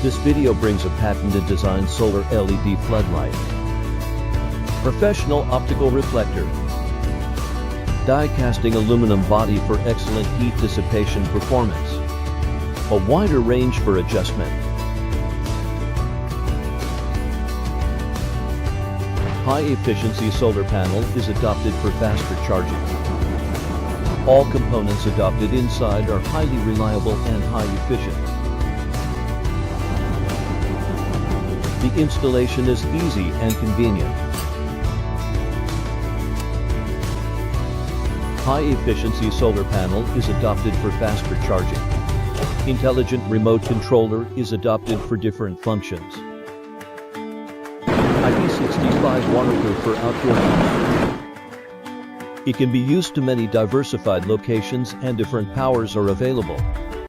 This video brings a patented design solar LED floodlight. Professional optical reflector. Die casting aluminum body for excellent heat dissipation performance. A wider range for adjustment. High efficiency solar panel is adopted for faster charging. All components adopted inside are highly reliable and high efficient. The installation is easy and convenient. High efficiency solar panel is adopted for faster charging. Intelligent remote controller is adopted for different functions. IP65 waterproof for outdoor use. It can be used to many diversified locations and different powers are available.